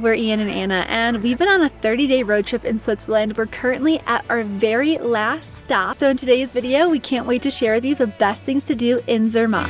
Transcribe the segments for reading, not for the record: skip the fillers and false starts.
we're Ian and Anna, and we've been on a 30-day road trip in Switzerland. We're currently at our very last stop. So in today's video, we can't wait to share with you the best things to do in Zermatt.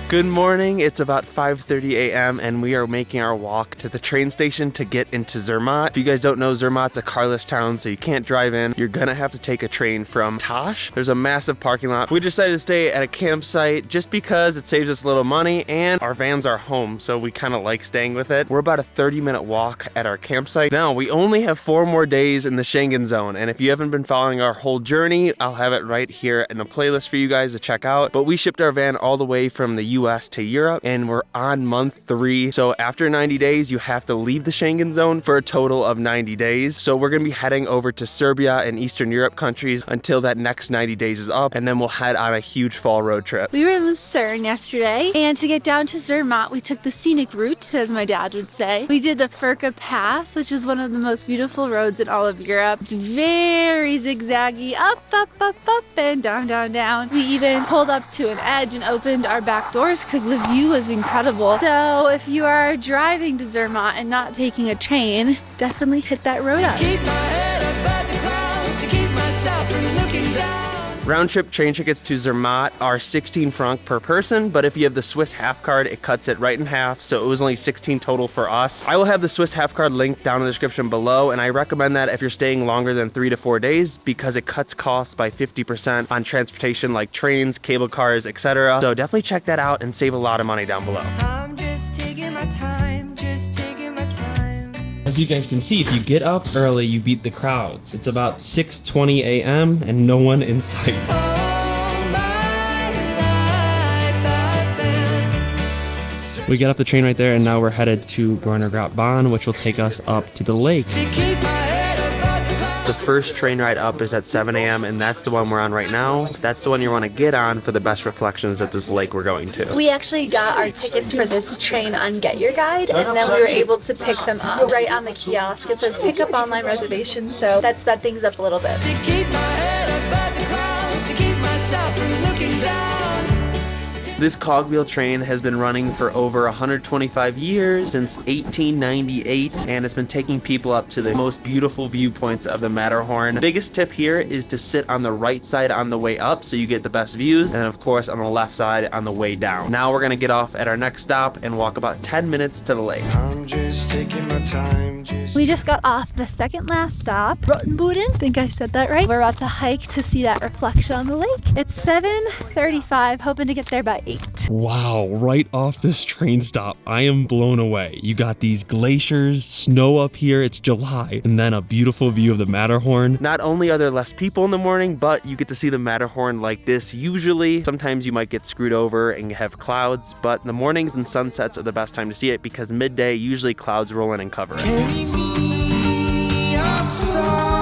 Good morning, it's about 5:30 a.m. and we are making our walk to the train station to get into Zermatt. If you guys don't know, Zermatt's a carless town, so you can't drive in. You're gonna have to take a train from Tosh. There's a massive parking lot. We decided to stay at a campsite just because it saves us a little money and our van's our home, so we kind of like staying with it. We're about a 30-minute walk at our campsite. Now, we only have 4 more days in the Schengen zone, and if you haven't been following our whole journey, I'll have it right here in the playlist for you guys to check out. But we shipped our van all the way from the US to Europe, and we're on month 3. So after 90 days, you have to leave the Schengen zone for a total of 90 days. So we're gonna be heading over to Serbia and Eastern Europe countries until that next 90 days is up, and then we'll head on a huge fall road trip. We were in Lucerne yesterday, and to get down to Zermatt, we took the scenic route, as my dad would say. We did the Furka Pass, which is one of the most beautiful roads in all of Europe. It's very zigzaggy, up, up, up, up, and down, down, down. We even pulled up to an edge and opened our back doors because the view was incredible. So if you are driving to Zermatt and not taking a train, definitely hit that road up. Round trip train tickets to Zermatt are 16 franc per person, but if you have the Swiss half card, it cuts it right in half, so it was only 16 total for us. I will have the Swiss half card linked down in the description below, and I recommend that if you're staying longer than 3 to 4 days because it cuts costs by 50% on transportation like trains, cable cars, etc. So definitely check that out and save a lot of money down below. I'm just taking my time, just taking my time. As you guys can see, if you get up early, you beat the crowds. It's about 6:20 a.m. and no one in sight. We get off the train right there, and now we're headed to Gornergrat Train, which will take us up to the lake. The first train ride up is at 7 a.m. and that's the one we're on right now. That's the one you want to get on for the best reflections at this lake we're going to. We actually got our tickets for this train on Get Your Guide, and then we were able to pick them up right on the kiosk. It says pick up online reservation, so that sped things up a little bit. To keep my head above the clouds, to keep myself from looking down. This cogwheel train has been running for over 125 years, since 1898, and it's been taking people up to the most beautiful viewpoints of the Matterhorn. The biggest tip here is to sit on the right side on the way up so you get the best views, and of course on the left side on the way down. Now we're gonna get off at our next stop and walk about 10 minutes to the lake. I'm just taking my time, We just got off the second last stop, Rottenboden. I think I said that right. We're about to hike to see that reflection on the lake. It's 7:35, hoping to get there by 8. Wow, right off this train stop, I am blown away. You got these glaciers, snow up here, it's July, and then a beautiful view of the Matterhorn. Not only are there less people in the morning, but you get to see the Matterhorn like this usually. Sometimes you might get screwed over and have clouds, but the mornings and sunsets are the best time to see it because midday, usually clouds roll in and cover it. carry me outside.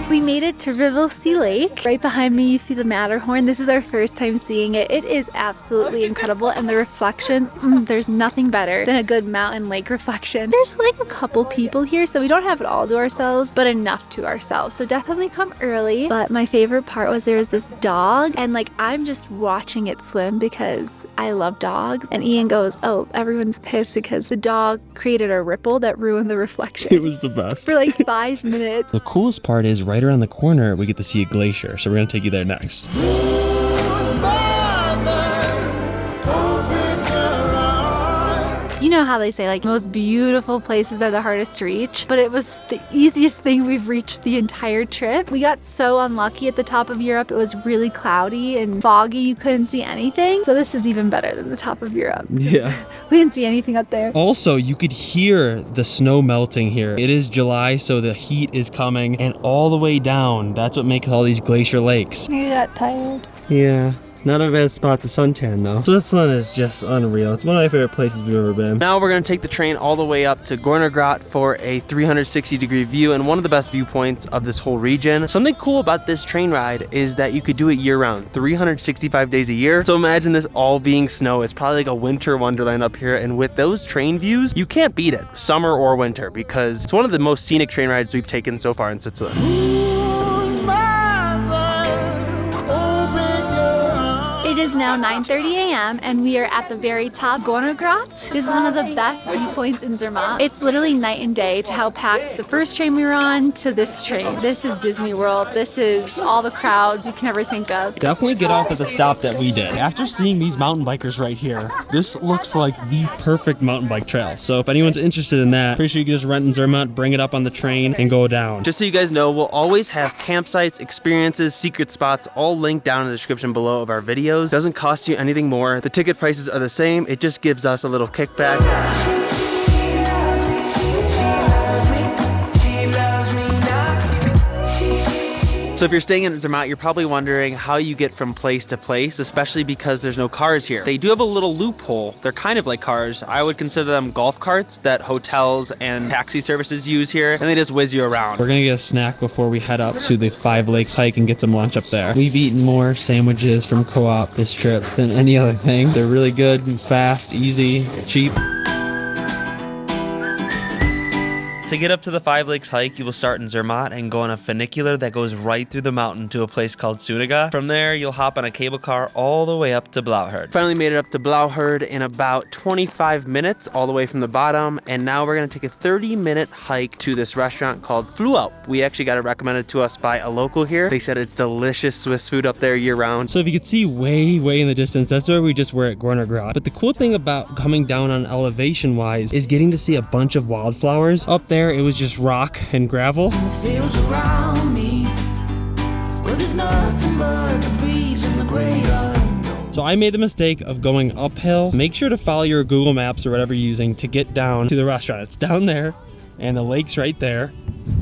We made it to Riffelsee Lake. Right behind me you see the Matterhorn. This is our first time seeing it. It is absolutely incredible, and the reflection, there's nothing better than a good mountain lake reflection. There's like a couple people here, so we don't have it all to ourselves, but enough to ourselves. So definitely come early. But my favorite part was there was this dog, and like I'm just watching it swim because I love dogs. And Ian goes, oh, everyone's pissed because the dog created a ripple that ruined the reflection. It was the best. For like 5 minutes. The coolest part is right around the corner, we get to see a glacier. So we're gonna take you there next. You know how they say like most beautiful places are the hardest to reach, but it was the easiest thing we've reached the entire trip. We got so unlucky at the top of Europe. It was really cloudy and foggy. You couldn't see anything. So this is even better than the top of Europe. Yeah. We didn't see anything up there. Also, you could hear the snow melting here. It is July, so the heat is coming, and all the way down, that's what makes all these glacier lakes. I got tired. Yeah. Not a bad spot to suntan though. Switzerland is just unreal. It's one of my favorite places we've ever been. Now we're gonna take the train all the way up to Gornergrat for a 360-degree view and one of the best viewpoints of this whole region. Something cool about this train ride is that you could do it year-round, 365 days a year. So imagine this all being snow. It's probably like a winter wonderland up here, and with those train views, you can't beat it, summer or winter, because it's one of the most scenic train rides we've taken so far in Switzerland. Ooh, mama, oh. now 9:30 a.m. and we are at the very top, Gornergrat. This is one of the best viewpoints in Zermatt. It's literally night and day to how packed the first train we were on to this train. This is Disney World. This is all the crowds you can ever think of. Definitely get off at the stop that we did. After seeing these mountain bikers right here, this looks like the perfect mountain bike trail. So if anyone's interested in that, pretty sure you can just rent in Zermatt, bring it up on the train, and go down. Just so you guys know, we'll always have campsites, experiences, secret spots, all linked down in the description below of our videos. Doesn't cost you anything more. The ticket prices are the same. It just gives us a little kickback. So if you're staying in Zermatt, you're probably wondering how you get from place to place, especially because there's no cars here. They do have a little loophole. They're kind of like cars. I would consider them golf carts that hotels and taxi services use here, and they just whiz you around. We're gonna get a snack before we head up to the 5 Lakes hike and get some lunch up there. We've eaten more sandwiches from Co-op this trip than any other thing. They're really good and fast, easy, cheap. To get up to the 5 Lakes hike, you will start in Zermatt and go on a funicular that goes right through the mountain to a place called Suniga. From there, you'll hop on a cable car all the way up to Blauherd. Finally made it up to Blauherd in about 25 minutes, all the way from the bottom, and now we're gonna take a 30-minute hike to this restaurant called Fluhalp. We actually got it recommended to us by a local here. They said it's delicious Swiss food up there year-round. So if you could see way in the distance, that's where we just were at Gornergrat. But the cool thing about coming down on elevation-wise is getting to see a bunch of wildflowers. Up there, it was just rock and gravel. The fields around me, well, there's nothing but the breeze and the great unknown. So I made the mistake of going uphill. Make sure to follow your Google Maps or whatever you're using to get down to the restaurant. It's down there and the lake's right there.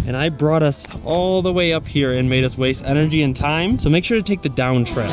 And I brought us all the way up here and made us waste energy and time. So make sure to take the down trail.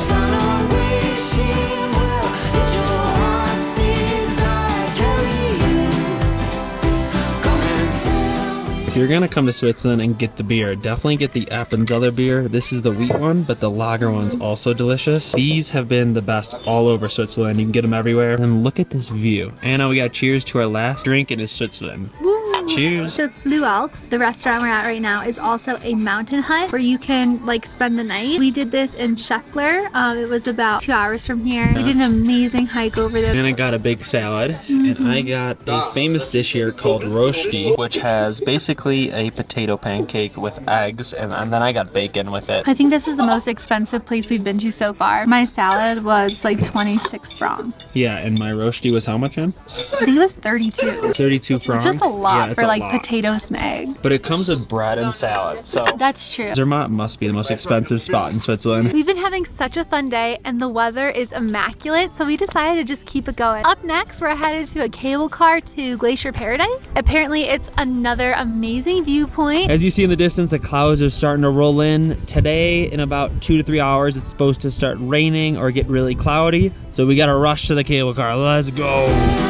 If you're gonna come to Switzerland and get the beer, definitely get the Appenzeller beer. This is the wheat one, but the lager one's also delicious. These have been the best all over Switzerland. You can get them everywhere. And look at this view. And now we got cheers to our last drink. It is Switzerland. Woo. Cheers. The Fluhalp, the restaurant we're at right now, is also a mountain hut where you can like spend the night. We did this in Scheffler. It was about 2 hours from here. We did an amazing hike over there. And I got a big salad. And I got a famous dish here called rosti, which has basically a potato pancake with eggs. And then I got bacon with it. I think this is the most expensive place we've been to so far. My salad was like 26 francs. Yeah, and my rosti was how much, Em? I think it was 32. 32 francs. Just a lot. Yeah, for like potatoes and eggs. But it comes with bread and salad, so that's true. Zermatt must be the most expensive spot in Switzerland. We've been having such a fun day and the weather is immaculate, so we decided to just keep it going. Up next, we're headed to a cable car to Glacier Paradise. Apparently, it's another amazing viewpoint. As you see in the distance, the clouds are starting to roll in. Today, in about 2 to 3 hours, it's supposed to start raining or get really cloudy, so we gotta rush to the cable car. Let's go.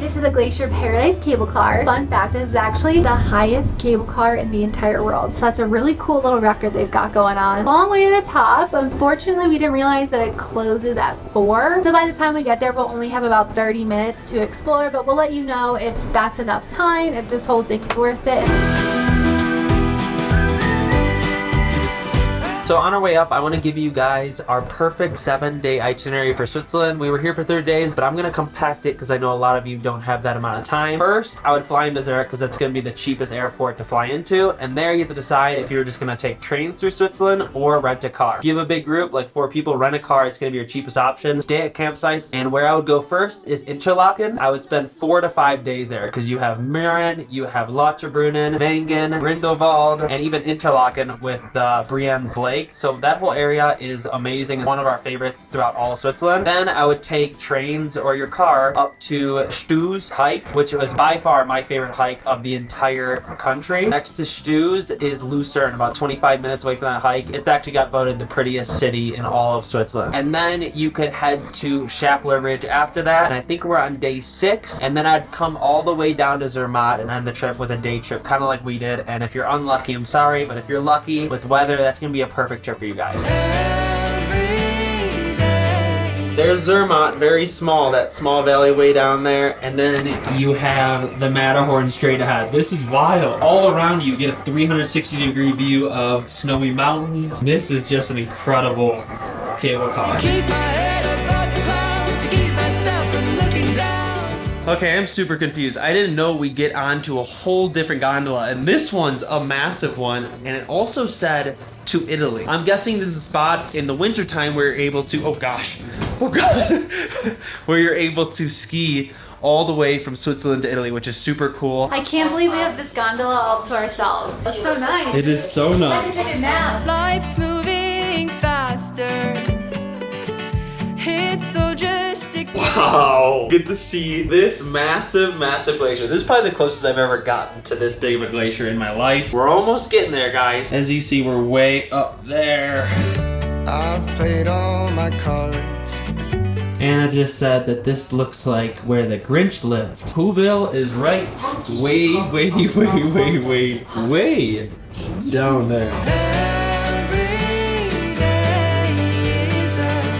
To the Glacier Paradise cable car. Fun fact, this is actually the highest cable car in the entire world. So that's a really cool little record they've got going on. Long way to the top. Unfortunately, we didn't realize that it closes at 4. So by the time we get there, we'll only have about 30 minutes to explore, but we'll let you know if that's enough time, if this whole thing's worth it. So on our way up, I want to give you guys our perfect 7-day itinerary for Switzerland. We were here for 3 days, but I'm going to compact it because I know a lot of you don't have that amount of time. First, I would fly into Zurich because that's going to be the cheapest airport to fly into, and there you get to decide if you're just going to take trains through Switzerland or rent a car. If you have a big group, like 4 people, rent a car. It's going to be your cheapest option. Stay at campsites, and where I would go first is Interlaken. I would spend 4 to 5 days there because you have Mürren, you have Lauterbrunnen, Wengen, Grindelwald, and even Interlaken with the Brienz Lake. So that whole area is amazing. One of our favorites throughout all of Switzerland. Then I would take trains or your car up to Stu's hike, which was by far my favorite hike of the entire country. Next to Stu's is Lucerne, about 25 minutes away from that hike. It's actually got voted the prettiest city in all of Switzerland. And then you could head to Schaffler Ridge after that. And I think we're on day 6. And then I'd come all the way down to Zermatt and end the trip with a day trip, kind of like we did. And if you're unlucky, I'm sorry, but if you're lucky with weather, that's going to be a perfect trip for you guys. there's Zermatt, very small, that small valley way down there. And then you have the Matterhorn straight ahead. This is wild. All around you get a 360-degree view of snowy mountains. This is just an incredible cable car. Keep my head above the clouds to keep myself from looking down. Okay, I'm super confused. I didn't know we get onto a whole different gondola, and this one's a massive one, and it also said to Italy. I'm guessing this is a spot in the wintertime where you're able to, oh gosh, oh god, where you're able to ski all the way from Switzerland to Italy, which is super cool. I can't believe we have this gondola all to ourselves. That's so nice. It is so I nice. can take a nap. Life's moving faster. It's so just a Wow, get to see this massive, massive glacier. This is probably the closest I've ever gotten to this big of a glacier in my life. We're almost getting there, guys. As you see, we're way up there. I've played all my cards. Anna just said that this looks like where the Grinch lived. Whoville is right way down there. Every day is a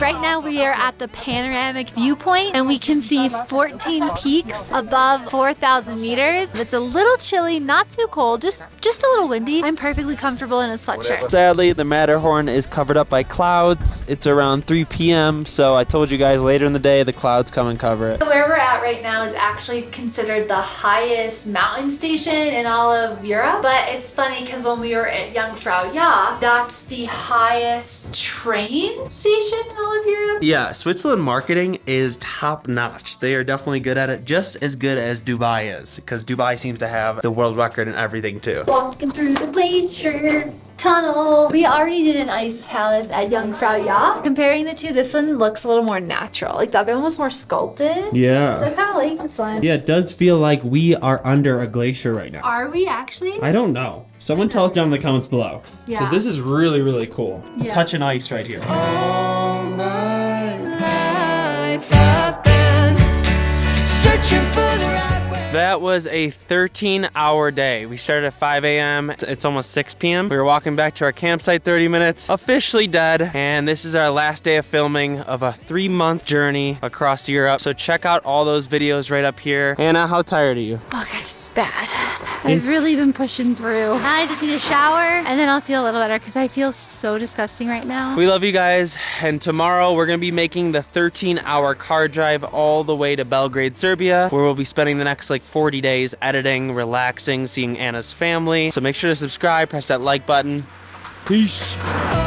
Right now we are at the panoramic viewpoint and we can see 14 peaks above 4,000 meters. It's a little chilly, not too cold, just a little windy. I'm perfectly comfortable in a sweatshirt. Sadly, the Matterhorn is covered up by clouds. It's around 3 p.m. So I told you guys later in the day the clouds come and cover it. So where we're at right now is actually considered the highest mountain station in all of Europe. But it's funny because when we were at Jungfrau Joch, that's the highest train station in all of Europe. Yeah, Switzerland marketing is top notch. They are definitely good at it, just as good as Dubai is, because Dubai seems to have the world record and everything too. Walking through the glacier tunnel. We already did an ice palace at Jungfrau Joch. Comparing the two, this one looks a little more natural. Like the other one was more sculpted. So Yeah. I kind of like this one. Yeah, it does feel like we are under a glacier right now. Are we actually? I don't know. Someone tell us down in the comments below. Yeah. Because this is really, really cool. Yeah. Touching ice right here. all my life. I've been searching for the right way. That was a 13-hour day. We started at 5 a.m. It's almost 6 p.m. We were walking back to our campsite 30 minutes, officially dead. And this is our last day of filming of a 3-month journey across Europe. So check out all those videos right up here. Anna, how tired are you? Oh guys, it's bad. I've really been pushing through. Now I just need a shower and then I'll feel a little better because I feel so disgusting right now. We love you guys, and tomorrow we're gonna be making the 13-hour car drive all the way to Belgrade, Serbia, where we'll be spending the next like 40 days editing, relaxing, seeing Anna's family. So make sure to subscribe, press that like button. Peace. Oh,